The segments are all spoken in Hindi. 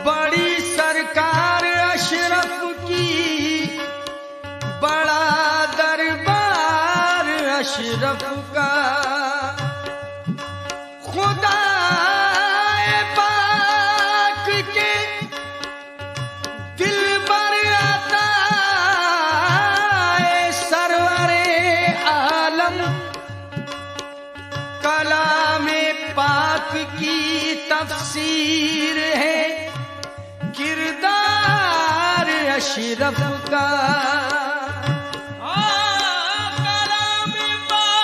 बड़ी सरकार अशरफ की, बड़ा दरबार अशरफ का, खुदा पाक के दिल पर आता सरवरे आलम, कलामे पाक की तफसीर है किरदार अशरफ का। कलामे पाक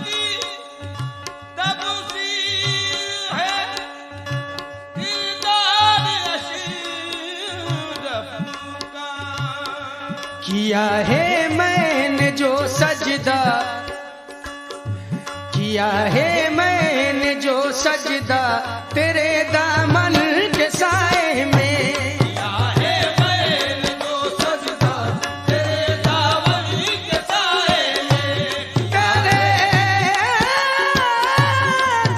की तफसीर है किरदार अशरफ का। किया है मैंने जो सजदा, किया है मैंने जो सजदा तेरे दामन के साए में, किया है मैंने जो सजदा तेरे दामन के साए में, तेरे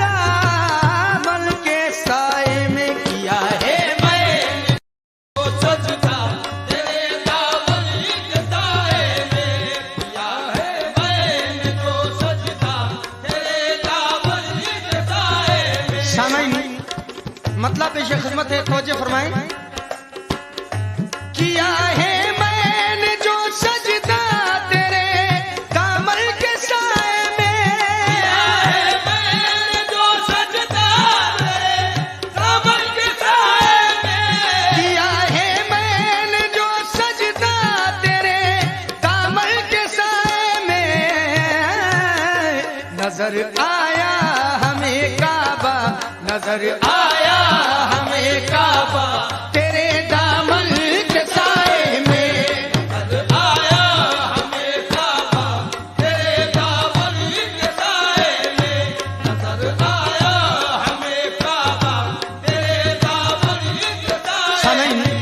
दामन के साए में किया है मैंने जो सजदा तेरे दामन के साए में, किया है मैंने जो सजदा तेरे दामन के साए में। सामईन मतलब पेश खिदमत है, तवज्जो फरमाएं। किया है मैंने जो सजदा तेरे दामन के साए में, किया है मैंने जो सजदा तेरे दामन के साए में, किया है मैंने जो सजदा तेरे दामन के साए में, नजर आया हमें काबा, नजर आया हमें काबा तेरे दामन के साए में, नजर आया हमें काबा तेरे दामन के साए में, नजर आया हमें काबा तेरे दामन के साए में।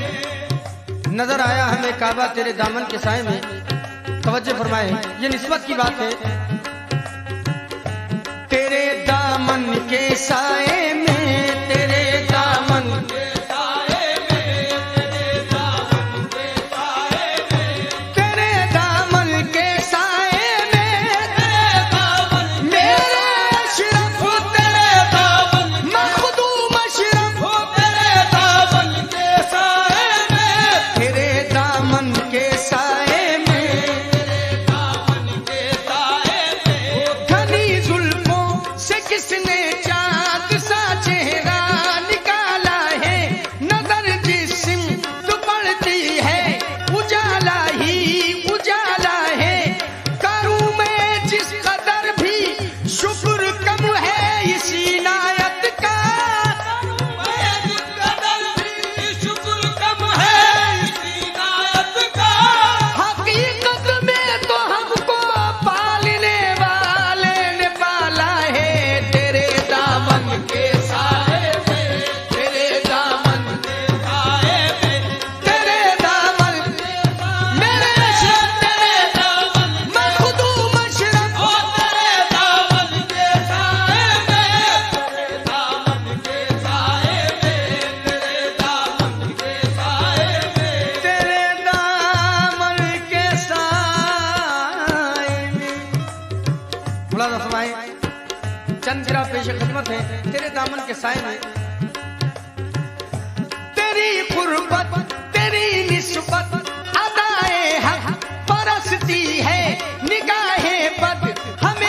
नजर आया हमें काबा तेरे दामन के साए में। तवज्जो फरमाएं, ये निस्बत की बात है। तेरे दामन के साए में, तेरे दामन के साए में, तेरे दामन के साए में, तेरे दामन के साए में, तेरे दामन मेरे अशरफ तेरे दामन मखदूम अशरफ हो तेरे दामन के साए में, तेरे दामन के साए में, तेरे दामन के साए में, घनी जुल्फों से किसने चाँद सा चेहरा निकाला है, नजर जिस्म तो पड़ती है उजाला ही उजाला है, करूं मैं जिस कदर भी शुक्र कम है इसी नायत का, मैं जिस कदर भी शुक्र कम है इसी नायत का, हकीकत में तो हमको पालने वाले ने पाला है, तेरे दामन के साए में, तेरे दामन के साए में, तेरे दामन मेरे अशरफ तेरे दामन मखदूम अशरफ हो तेरे दामन के साए में, तेरे दामन के साए में, तेरे दामन के साए में, तेरे दामन के साए में। मुलाज़ा फरमाएं, चंद ज़रा पेश खिदमत है। तेरे दामन के साए में तेरी कुर्बत तेरी निस्बत अदाए हक परस्ती है, निगाहे बद हमें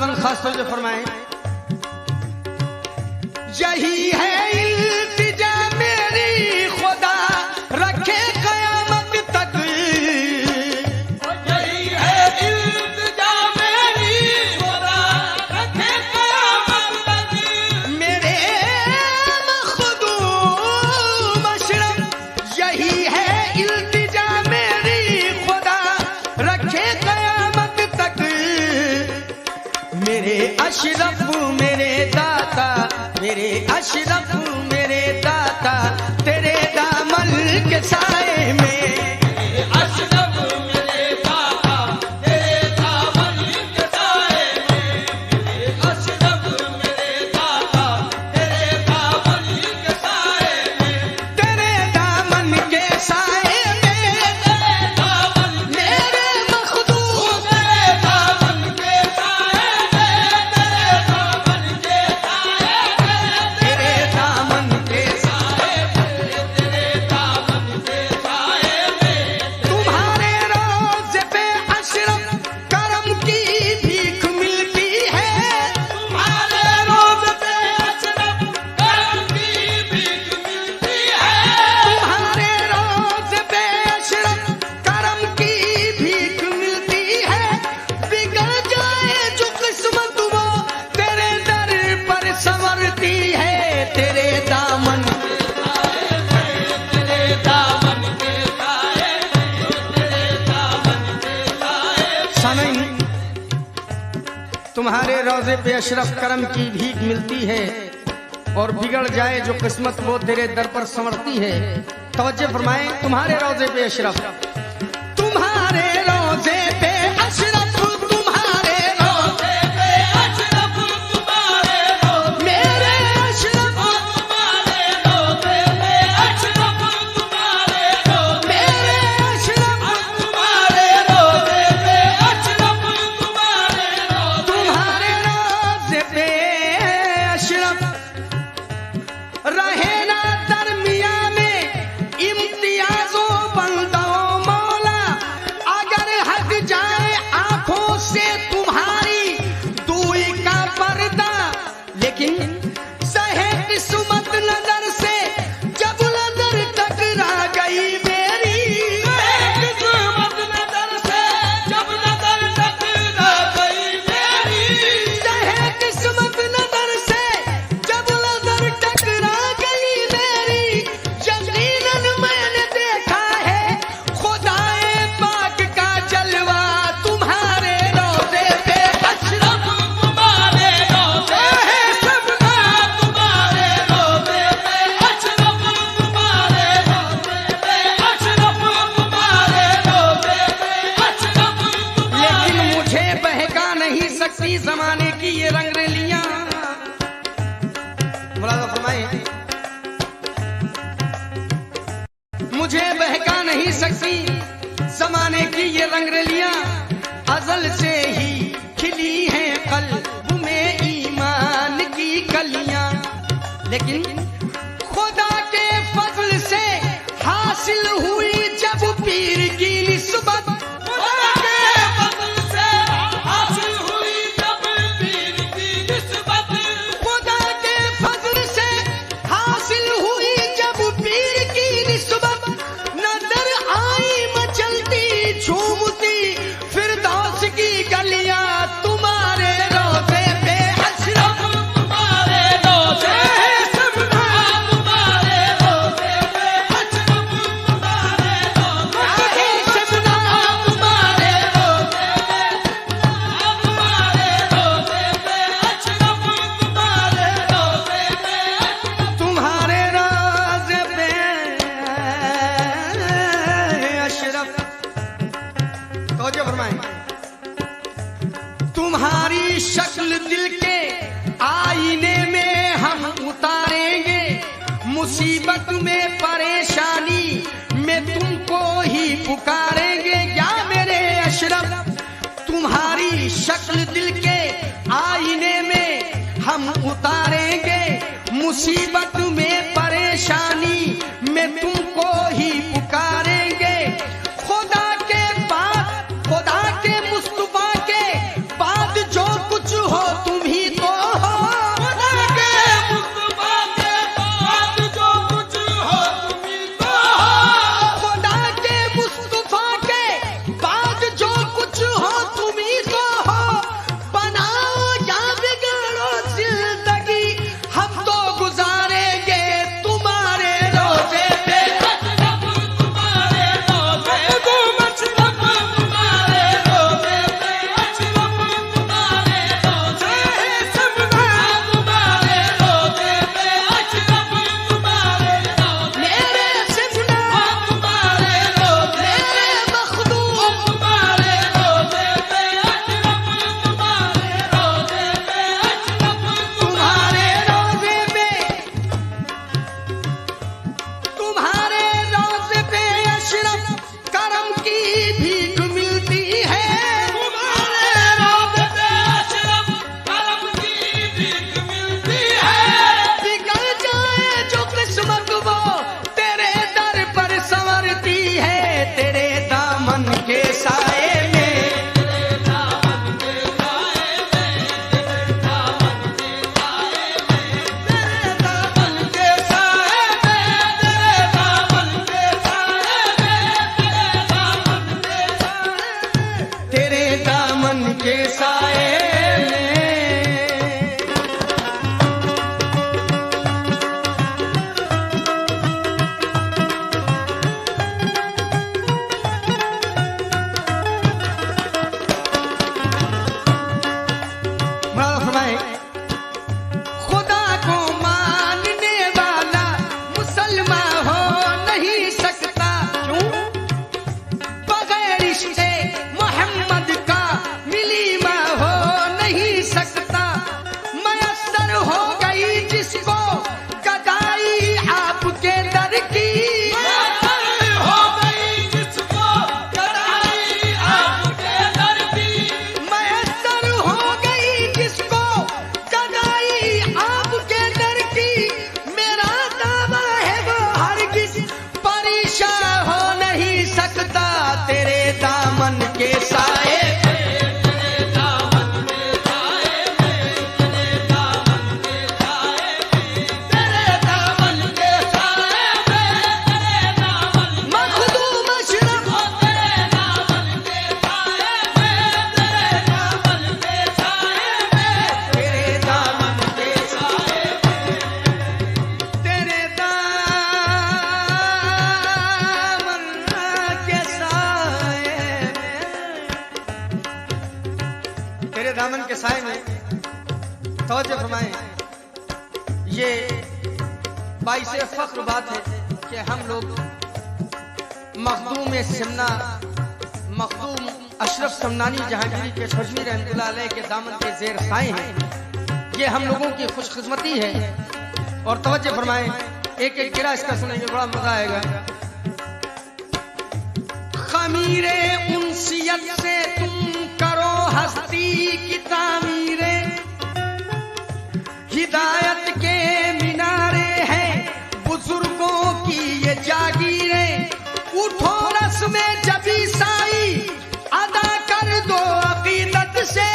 बंद खास तौर से फरमाए, यही है इल्तिजा मेरी खुदा रखे कयामत तक, यही है इल्तिजा मेरी खुदा रखे कयामत तक। मेरे मखदूम अशरफ, यही है इल्तिजा मेरी खुदा रखे कयामत तक। मेरे अशरफ मेरे दाता, मेरे अशरफ मेरे दाता, तेरे दामन के साए में, अशरफ मेरे दाता तेरे दामन के साए में, अशरफ मेरे दाता तेरे दामन के साए में, तेरे दामन के साए में, तेरे दामन मेरे मखदूम, तेरे दामन के साए में, तेरे दामन के साए में, तेरे दामन के साए में, तेरे दामन के साए में। तुम्हारे रोज़े पे अशरफ करम की भीख मिलती है, तुम्हारे रोज़ पे अशरफ करम की भीख मिलती है, तुम्हारे रोज़े पे अशरफ करम की भीख मिलती है। बिगड़ जाए जो किस्मत वो तेरे दर पर संवरती है, तेरे दामन तेरे दामन के साए में, तेरे दामन के साए में। सामईन, तुम्हारे रोज़े पे अशरफ करम की भीख मिलती है और बिगड़ जाए जो किस्मत वो तेरे दर पर संवरती है। तवज्जो फरमाएं, तुम्हारे रोज़े पे अशरफ, तुम्हारे रोज़े पे अशरफ, तुम्हारे रोज़े पे अशरफ तुम्हारे रोज़, मेरे अशरफ, तुम्हारे रोज़े पे अशरफ तुम्हारे रोज़, मेरे अशरफ, तुम्हारे रोज़े पे अशरफ तुम्हारे रोज़। तुम्हारे रोज़े पे अशरफ रहे ना दरमिया में इम्तियाजों बंदो मौला, अगर हट जाए आंखों से तुम्हारी दूरी का पर्दा, लेकिन सहे किस्मत नजर से जब नजर टकरा गई मेरी, किस्मत नजर से जब नजर टकरा गई मेरी, सहे किस्मत नजर से जब नजर टकरा गई मेरी, यकीनन मैंने देखा है खुदाए पाक का जलवा, तुम्हारे रोज़े पे अशरफ, तुम्हारे रोज़े पे सबका, तुम्हारे रोज़े पे अशरफ, तुम्हारे रोज़े पे अशरफ, तुम्हारे रोज़े पे अशरफ, लेकिन मुझे बहका नहीं सकती जमाने की ये रंगरेलियां। मुलाजा फरमाए, मुझे बहका नहीं सकती जमाने की ये रंगरेलियां, अजल से ही खिली हैं कल्ब में ईमान की कलियां, लेकिन खुदा के फजल से हासिल हुई जब पीर की निस्बत, खुदा के फजल से हासिल हुई जब पीर की निस्बत, खुदा के फजल से हासिल हुई जब पीर की निस्बत, नजर आई मचलती झूमती फिरदौस की गलियां, तुम्हारे रोज़े पे अशरफ, तुम्हारे रोज़े सबका, तुम्हारे रोज़े पे अशरफ, तुम्हारे रोज़े आहे शबना तुम्हारे रोज़े पे, तुम्हारे रोज़े पे अशरफ, तुम्हारे रोज़े पे, तुम्हारे रोज़े पे अशरफ। तवज्जो फरमाएं, तुम्हारी शक्ल दिल के आईने में हम उतारेंगे, मुसीबत में परेशानी में तुमको ही पुकारेंगे, या मेरे अशरफ तुम्हारी शक्ल दिल के आईने में हम उतारेंगे, मुसीबत में परेशानी में तुमको ही पुकारेंगे। खुदा के मुस्तफा के बाद जो कुछ हो तुम ही तो हो। खुदा के मुस्तफा के बाद जो कुछ हो तुम ही तो हो। खुदा के मुस्तफा के बाद जो कुछ हो तुम ही तो हो। बनाओ या बिगाड़ो जिंदगी हम तो गुजारेंगे तुम्हारे रोजे पे। अशरफ तुम्हारे रोजे को अशरफ तुम्हारे रोजे पे। अशरफ तुम्हारे रोजे सबका तुम्हारे रोजे पे। अशरफ तुम्हारे रोजे मेरे सिमना तुम्हारे रोजे मेरे मखदूम तुम्हारे रोजे पे। अशरफ तुम्हारे रोजे पे। अशरफ तुम्हारे रोजे पे तुम्हारे रोजे पे अशरफ करम की भीख मिलती है। तुम्हारे रोजे पे अशरफ करम की भीख मिलती है। बिगड़ जाए जो किस्मत वो तेरे दर पर संवरती है। तेरे दामन के साए में तेरे दामन के साए में तेरे दामन के साए में तेरे दामन के साए में तेरे दामन के साए में तेरे दामन के साए में खुदा को मानने वाला मुसलमान हो नहीं सकता। क्यों? बगैर इश्क़े मोहम्मद का मिलीमा हो नहीं सकता। मयस्सर हो गई जिसको गदाई आपके दर की। हो गई जिसको कड़ाई आपके दर की। मयस्सर हो गई जिसको गदाई आपके दर की। मेरा दावा है वो हरगिज़ परेशान हो नहीं सकता। तेरे दामन के साए तेरे दामन के साए में तेरे दामन के साए में तेरे दामन के साए में तेरे दामन मखदूम अशरफ तेरे दामन के साए में तेरे दामन के साए में तेरे दामन के साए तेरे दामन के साए में तवज्जो फरमाएं। ये बाइस फख्र बात है कि हम लोग मखदूम सिमना मखदूम अशरफ समनानी जहांगीरी के खजवी रहमतुल्लाह अलैह के दामन के जेर खाए हैं। ये हम लोगों की खुशकिस्मती है। और तवज्जो फरमाएं, एक एक किरा इसका सुनेंगे, बड़ा मजा आएगा। खमीरे उनसियत से तुम करो हस्ती की तामीरे। हिदायत के मीनारे हैं बुजुर्गों की ये जागीरें। उठो रस्म जबी साई अदा कर दो अकीदत से।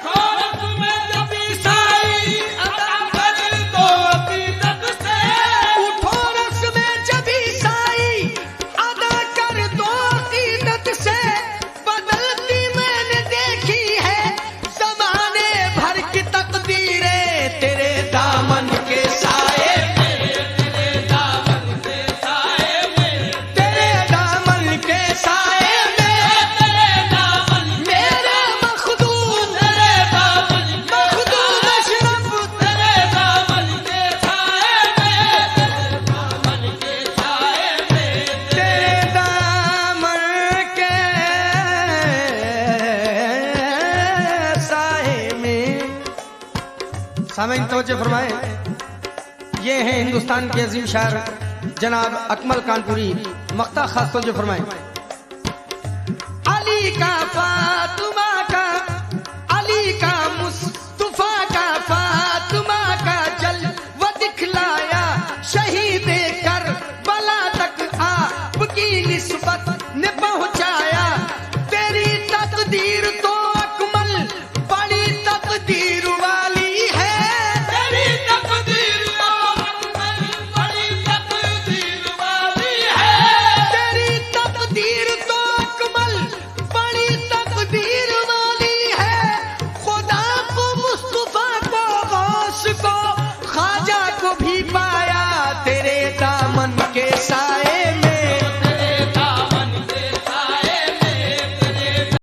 भारत में जब ईसाई अदा कर दो अकीदत से। उठो रस्म जबी साई अदा कर दो अकीदत से। बदलती मैंने देखी है ज़माने भर की तकदीरें। तेरे दामन के साए तेरे दामन के साए में तेरे दामन के साए में तेरे दामन मेरा मखदूम तेरे दामन मखदूम अशरफ तेरे दामन के साए में तेरे दामन के साए में तेरे दामन के साए में। सामईन तवज्जो फरमाएं, ये हैं हिंदुस्तान के अजीम शायर जनाब अकमल कानपुरी। मक्ता खास तवज्जो फरमाएं। अली का